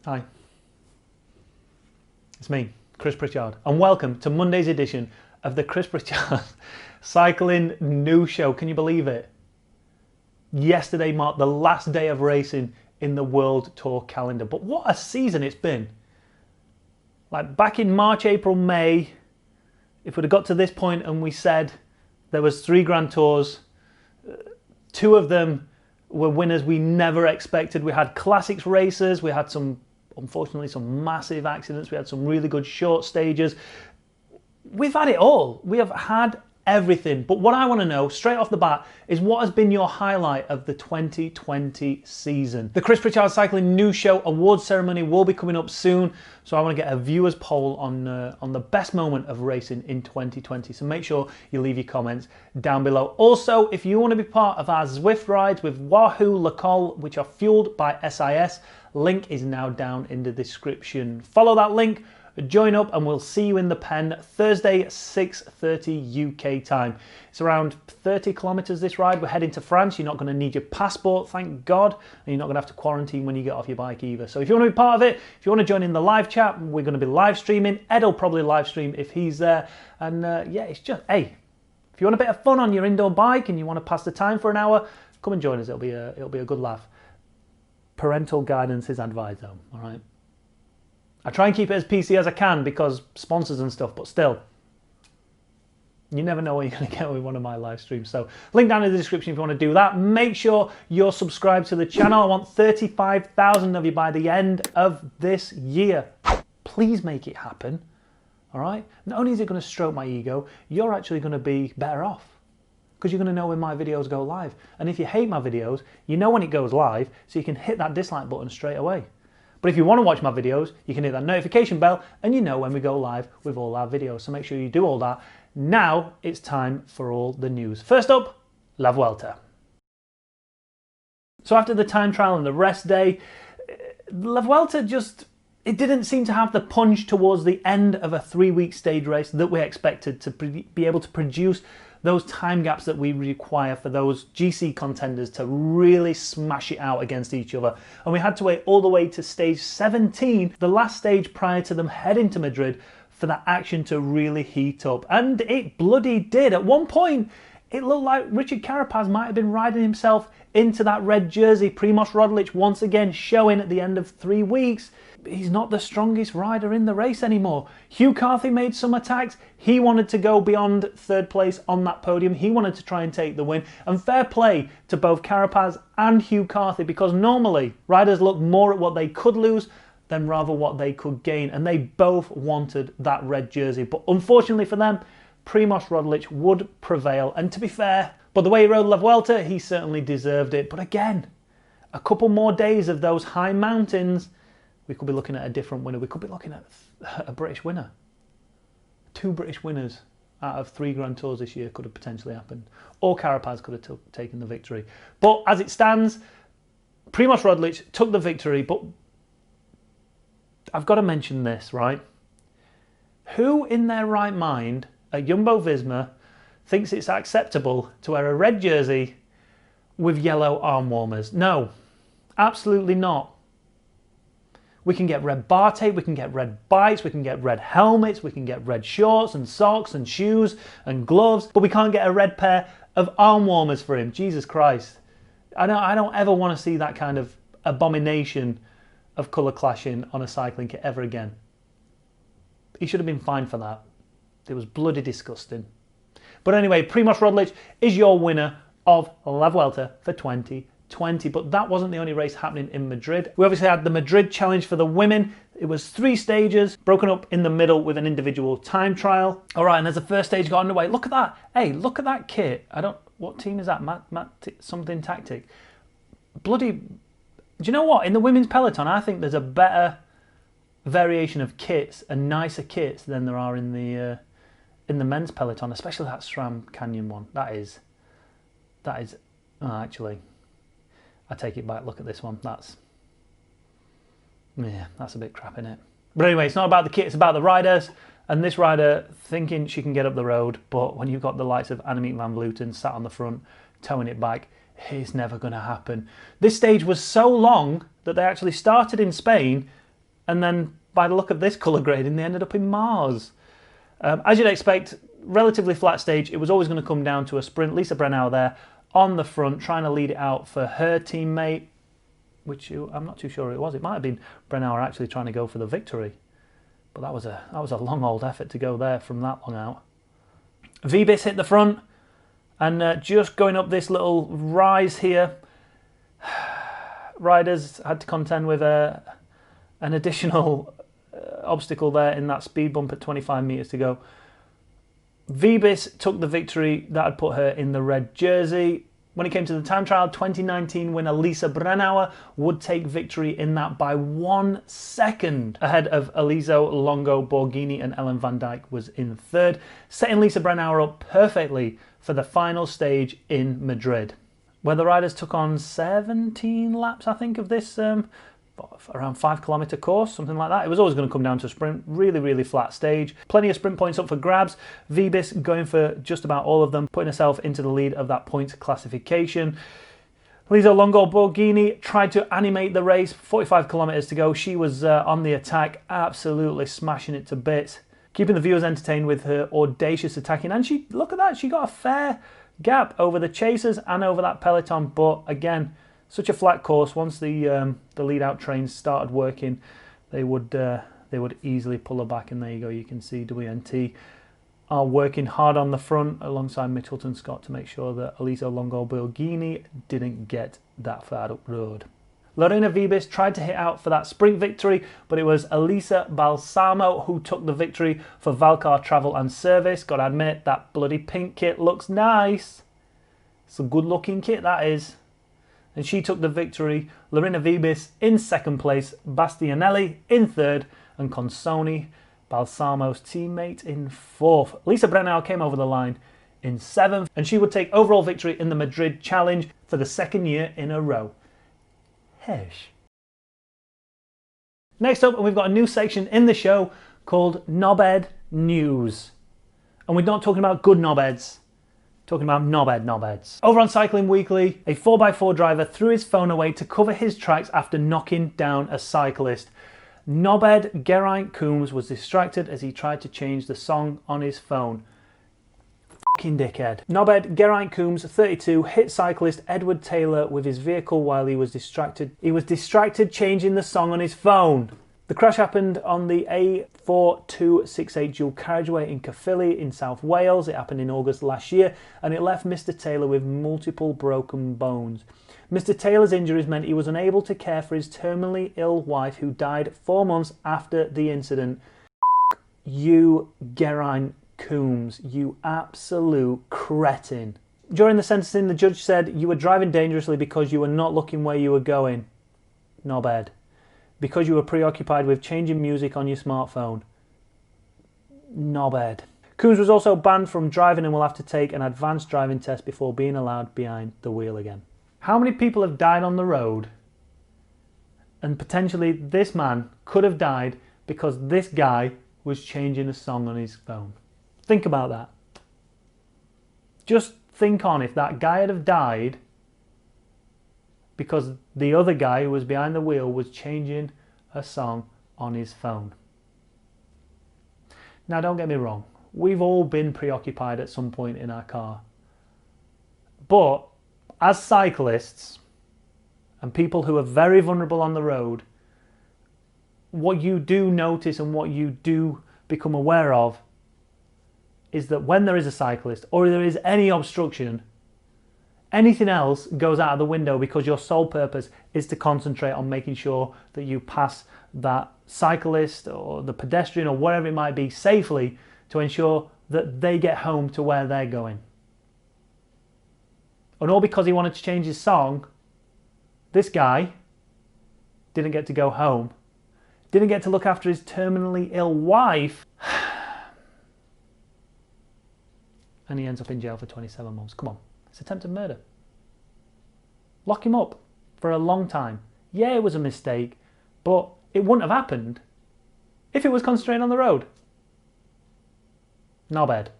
Hi, it's me, Chris Pritchard, and welcome to Monday's edition of the Chris Pritchard Cycling News Show. Can you believe it? Yesterday marked the last day of racing in the World Tour calendar, but what a season it's been. Like back in March, April, May, if we'd have got to this point and we said there was 3 Grand Tours, 2 of them were winners we never expected. We had classics races, we had unfortunately some massive accidents, we had some really good short stages. We've had it all. We have had everything. But what I want to know straight off the bat is what has been your highlight of the 2020 season. The Chris Pritchard Cycling News Show awards ceremony will be coming up soon, so I want to get a viewers poll on the best moment of racing in 2020. So make sure you leave your comments down below. Also, if you want to be part of our Zwift rides with Wahoo Le Col, which are fueled by SIS, link is now down in the description. Follow that link. Join up and we'll see you in the pen Thursday 6:30 UK time. It's around 30 kilometers this ride. We're heading to France. You're not going to need your passport, thank God, and you're not going to have to quarantine when you get off your bike either. So if you want to be part of it, if you want to join in the live chat, we're going to be live streaming. Ed will probably live stream if he's there. And yeah, it's just, hey, if you want a bit of fun on your indoor bike and you want to pass the time for an hour, come and join us. It'll be a good laugh. Parental guidance is advised though, all right? I try and keep it as PC as I can because sponsors and stuff, but still, you never know what you're going to get with one of my live streams. So link down in the description if you want to do that. Make sure you're subscribed to the channel. I want 35,000 of you by the end of this year. Please make it happen, all right? Not only is it going to stroke my ego, you're actually going to be better off because you're going to know when my videos go live. And if you hate my videos, you know when it goes live, so you can hit that dislike button straight away. But if you want to watch my videos, you can hit that notification bell and you know when we go live with all our videos. So make sure you do all that. Now it's time for all the news. First up, La Vuelta. So after the time trial and the rest day, La Vuelta it didn't seem to have the punch towards the end of a 3-week stage race that we expected to be able to produce those time gaps that we require for those GC contenders to really smash it out against each other. And we had to wait all the way to stage 17, the last stage prior to them heading to Madrid, for that action to really heat up. And it bloody did. At one point, it looked like Richard Carapaz might have been riding himself into that red jersey. Primož Roglič once again showing at the end of 3 weeks he's not the strongest rider in the race anymore. Hugh Carthy made some attacks. He wanted to go beyond 3rd place on that podium. He wanted to try and take the win. And fair play to both Carapaz and Hugh Carthy, because normally riders look more at what they could lose than rather what they could gain. And they both wanted that red jersey. But unfortunately for them, Primož Roglič would prevail. And to be fair, but the way he rode La Vuelta, he certainly deserved it. But again, a couple more days of those high mountains, we could be looking at a different winner. We could be looking at a British winner. 2 British winners out of 3 Grand Tours this year could have potentially happened. Or Carapaz could have taken the victory. But as it stands, Primož Roglič took the victory. But I've got to mention this, right? Who in their right mind at Jumbo-Visma thinks it's acceptable to wear a red jersey with yellow arm warmers? No, absolutely not. We can get red bar tape, we can get red bikes, we can get red helmets, we can get red shorts and socks and shoes and gloves, but we can't get a red pair of arm warmers for him. Jesus Christ. I don't ever want to see that kind of abomination of colour clashing on a cycling kit ever again. He should have been fined for that. It was bloody disgusting. But anyway, Primož Roglič is your winner of La Vuelta for 2020, but that wasn't the only race happening in Madrid. We obviously had the Madrid Challenge for the women. It was 3 stages, broken up in the middle with an individual time trial. All right, and as the first stage got underway, look at that. Hey, look at that kit. What team is that? Something Tactic. Bloody, do you know what? In the women's peloton, I think there's a better variation of kits and nicer kits than there are in the men's peloton, especially that SRAM Canyon one. That is, oh, actually, I take it back. Look at this one. That's a bit crap, isn't it? But anyway, it's not about the kit, it's about the riders. And this rider thinking she can get up the road, but when you've got the likes of Annemiek van Vleuten sat on the front, towing it back, it's never going to happen. This stage was so long that they actually started in Spain and then by the look of this colour grading, they ended up in Mars. As you'd expect, relatively flat stage. It was always going to come down to a sprint. Lisa Brennauer there on the front, trying to lead it out for her teammate, which I'm not too sure who it was. It might have been Brennauer actually trying to go for the victory. But that was a long old effort to go there from that long out. Vibis hit the front, and just going up this little rise here, riders had to contend with an additional obstacle there in that speed bump at 25 metres to go. Vibis took the victory. That had put her in the red jersey. When it came to the time trial, 2019 winner Lisa Brennauer would take victory in that by 1 second ahead of Aliso Longo Borghini, and Ellen van Dijk was in third, setting Lisa Brennauer up perfectly for the final stage in Madrid, where the riders took on 17 laps, I think, of this around 5 kilometre course, something like that. It was always going to come down to a sprint. Really, really flat stage. Plenty of sprint points up for grabs. Vibis going for just about all of them, putting herself into the lead of that points classification. Aliso Longo Borghini tried to animate the race. 45 kilometres to go. She was on the attack, absolutely smashing it to bits, keeping the viewers entertained with her audacious attacking. And she, look at that, she got a fair gap over the chasers and over that peloton. But again, such a flat course. Once the lead-out trains started working, they would easily pull her back. And there you go. You can see WNT are working hard on the front alongside Mitch Scott to make sure that Aliso Longo Borghini didn't get that far up road. Lorena Vibis tried to hit out for that sprint victory, but it was Elisa Balsamo who took the victory for Valcar Travel and Service. Gotta admit, that bloody pink kit looks nice. It's a good-looking kit, that is. And she took the victory. Lorena Vibis in second place, Bastianelli in third, and Consoni, Balsamo's teammate, in fourth. Lisa Brennauer came over the line in seventh, and she would take overall victory in the Madrid Challenge for the second year in a row. Hesh. Next up, we've got a new section in the show called Knobhead News. And we're not talking about good knobheads. Talking about knobheads. Over on Cycling Weekly, a 4x4 driver threw his phone away to cover his tracks after knocking down a cyclist. Knobhead Geraint Coombs was distracted as he tried to change the song on his phone. Fucking dickhead. Knobhead Geraint Coombs, 32, hit cyclist Edward Taylor with his vehicle while he was distracted. He was distracted changing the song on his phone. The crash happened on the A4268 dual carriageway in Caerphilly in South Wales. It happened in August last year, and it left Mr. Taylor with multiple broken bones. Mr. Taylor's injuries meant he was unable to care for his terminally ill wife, who died 4 months after the incident. You, Geraint Coombs, you absolute cretin. During the sentencing, the judge said you were driving dangerously because you were not looking where you were going. Knobhead. Because you were preoccupied with changing music on your smartphone. Knobhead. Coombs was also banned from driving and will have to take an advanced driving test before being allowed behind the wheel again. How many people have died on the road? And potentially this man could have died because this guy was changing a song on his phone. Think about that. Just think on if that guy had have died because the other guy who was behind the wheel was changing a song on his phone. Now, don't get me wrong. We've all been preoccupied at some point in our car. But as cyclists and people who are very vulnerable on the road, what you do notice and what you do become aware of is that when there is a cyclist or there is any obstruction, anything else goes out of the window because your sole purpose is to concentrate on making sure that you pass that cyclist or the pedestrian or whatever it might be safely to ensure that they get home to where they're going. And all because he wanted to change his song, this guy didn't get to go home, didn't get to look after his terminally ill wife, and he ends up in jail for 27 months. Come on. It's attempted murder. Lock him up for a long time. Yeah, it was a mistake, but it wouldn't have happened if it was concentrating on the road. Not bad.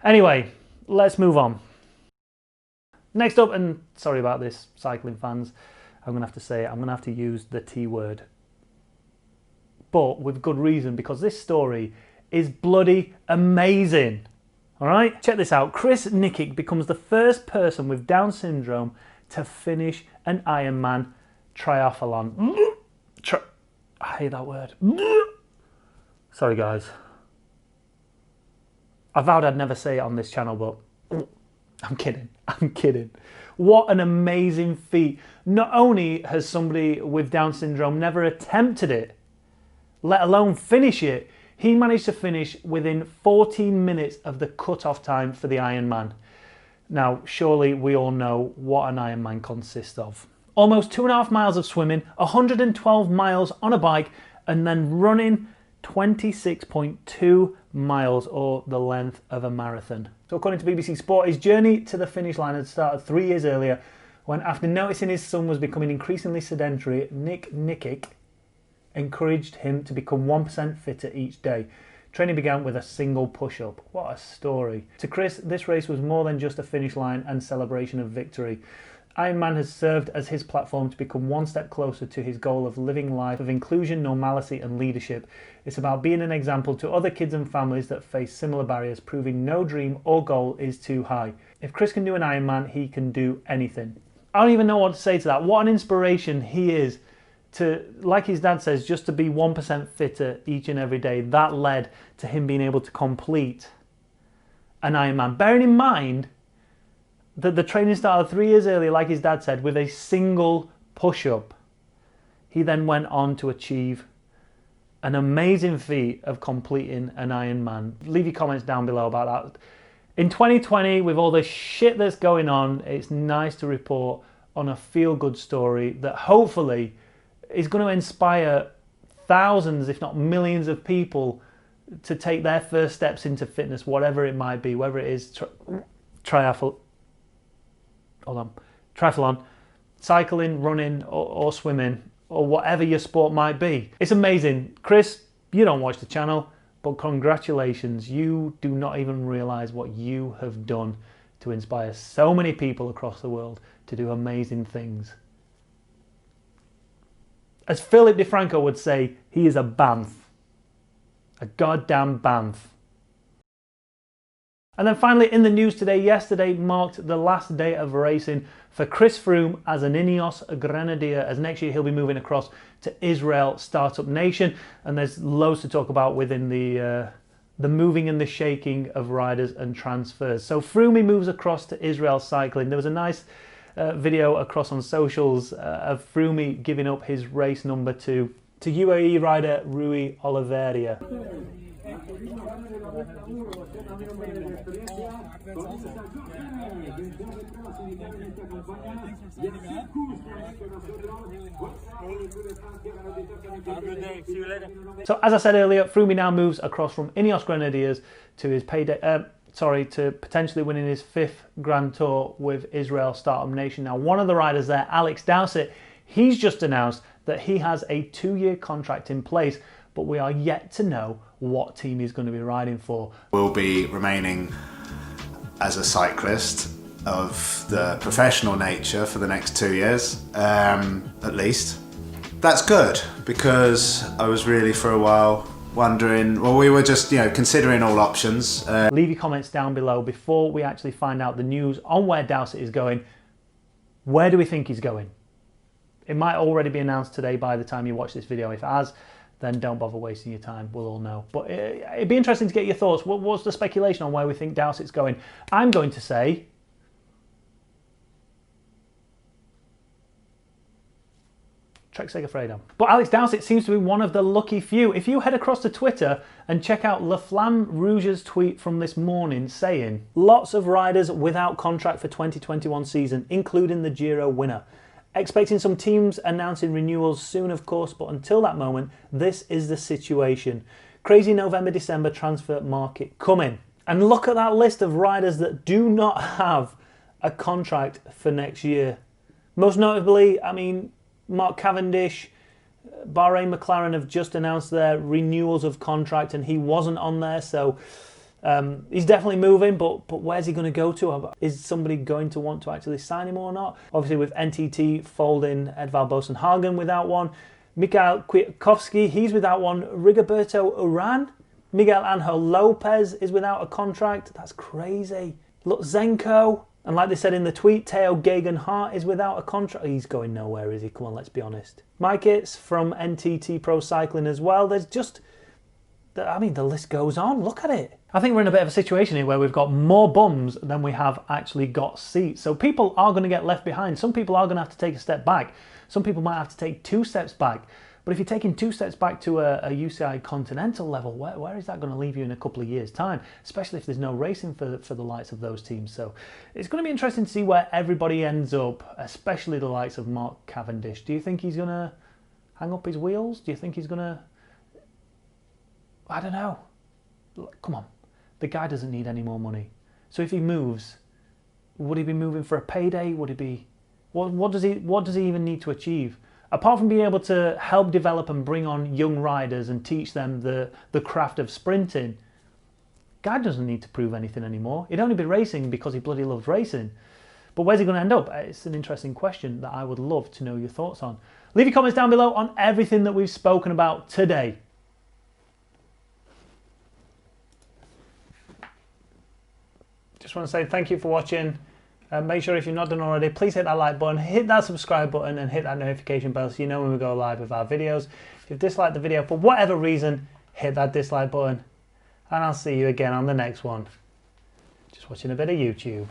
Anyway, let's move on. Next up, and sorry about this, cycling fans, I'm going to have to say it, I'm going to have to use the T word. but with good reason, because this story is bloody amazing. All right, check this out. Chris Nickick becomes the first person with Down syndrome to finish an Ironman triathlon. I hate that word. Sorry, guys. I vowed I'd never say it on this channel, but I'm kidding. I'm kidding. What an amazing feat. Not only has somebody with Down syndrome never attempted it, let alone finish it, he managed to finish within 14 minutes of the cut-off time for the Ironman. Now, surely we all know what an Ironman consists of. Almost 2.5 miles of swimming, 112 miles on a bike, and then running 26.2 miles, or the length of a marathon. So according to BBC Sport, his journey to the finish line had started 3 years earlier, when after noticing his son was becoming increasingly sedentary, Nick Nickick encouraged him to become 1% fitter each day. Training began with a single push-up. What a story. To Chris, this race was more than just a finish line and celebration of victory. Ironman has served as his platform to become one step closer to his goal of living a life of inclusion, normality and leadership. It's about being an example to other kids and families that face similar barriers, proving no dream or goal is too high. If Chris can do an Ironman, he can do anything. I don't even know what to say to that. What an inspiration he is to, like his dad says, just to be 1% fitter each and every day. That led to him being able to complete an Ironman. Bearing in mind that the training started 3 years earlier, like his dad said, with a single push-up. He then went on to achieve an amazing feat of completing an Ironman. Leave your comments down below about that. In 2020, with all the shit that's going on, it's nice to report on a feel-good story that hopefully is going to inspire thousands, if not millions of people to take their first steps into fitness, whatever it might be, whether it is triathlon, cycling, running or swimming, or whatever your sport might be. It's amazing. Chris, you don't watch the channel, but congratulations. You do not even realize what you have done to inspire so many people across the world to do amazing things. As Philip DeFranco would say, he is a Banff. A goddamn Banff. And then finally in the news today, yesterday marked the last day of racing for Chris Froome as an Ineos Grenadier, as next year he'll be moving across to Israel Startup Nation. And there's loads to talk about within the moving and the shaking of riders and transfers. So Froome moves across to Israel Cycling. There was a nice video across on socials of Froome giving up his race number to UAE rider Rui Oliveira. So as I said earlier, Froome now moves across from Ineos Grenadiers to his to potentially winning his 5th Grand Tour with Israel Startup Nation. Now, one of the riders there, Alex Dowsett, he's just announced that he has a 2-year contract in place, but we are yet to know what team he's going to be riding for. Will be remaining as a cyclist of the professional nature for the next 2 years, at least. That's good, because I was really for a while wondering, well, we were just, considering all options. Leave your comments down below before we actually find out the news on where Dowsett is going. Where do we think he's going? It might already be announced today by the time you watch this video. If it has, then don't bother wasting your time. We'll all know. But it'd be interesting to get your thoughts. What's the speculation on where we think Dowsett's going? I'm going to say Trek Segafredo. But Alex Dowsett seems to be one of the lucky few. If you head across to Twitter and check out La Flamme Rouge's tweet from this morning saying, lots of riders without contract for 2021 season, including the Giro winner. Expecting some teams announcing renewals soon, of course, but until that moment, this is the situation. Crazy November-December transfer market coming. And look at that list of riders that do not have a contract for next year. Most notably, Mark Cavendish, Bahrain McLaren have just announced their renewals of contract and he wasn't on there, so he's definitely moving, but where's he going to go to? Is somebody going to want to actually sign him or not? Obviously with NTT folding Edvald Boasson Hagen without one, Mikhail Kwiatkowski, he's without one. Rigoberto Urán. Miguel Angel Lopez is without a contract. That's crazy. Lutsenko. And like they said in the tweet, Theo Geoghegan-Hart is without a contract. He's going nowhere, is he? Come on, let's be honest. Mike Itz from NTT Pro Cycling as well. There's just, I mean, the list goes on. Look at it. I think we're in a bit of a situation here where we've got more bums than we have actually got seats. So people are going to get left behind. Some people are going to have to take a step back. Some people might have to take 2 steps back. But if you're taking 2 steps back to a UCI Continental level, where is that going to leave you in a couple of years' time? Especially if there's no racing for the likes of those teams. So it's going to be interesting to see where everybody ends up, especially the likes of Mark Cavendish. Do you think he's going to hang up his wheels? Do you think he's going to... I don't know. Come on. The guy doesn't need any more money. So if he moves, would he be moving for a payday? Would he be... What does he even need to achieve? Apart from being able to help develop and bring on young riders and teach them the craft of sprinting, guy doesn't need to prove anything anymore. He'd only be racing because he bloody loves racing. But where's he going to end up? It's an interesting question that I would love to know your thoughts on. Leave your comments down below on everything that we've spoken about today. Just want to say thank you for watching. Make sure if you've not done already, please hit that like button, hit that subscribe button and hit that notification bell so you know when we go live with our videos. If you've disliked the video for whatever reason, hit that dislike button and I'll see you again on the next one. Just watching a bit of YouTube.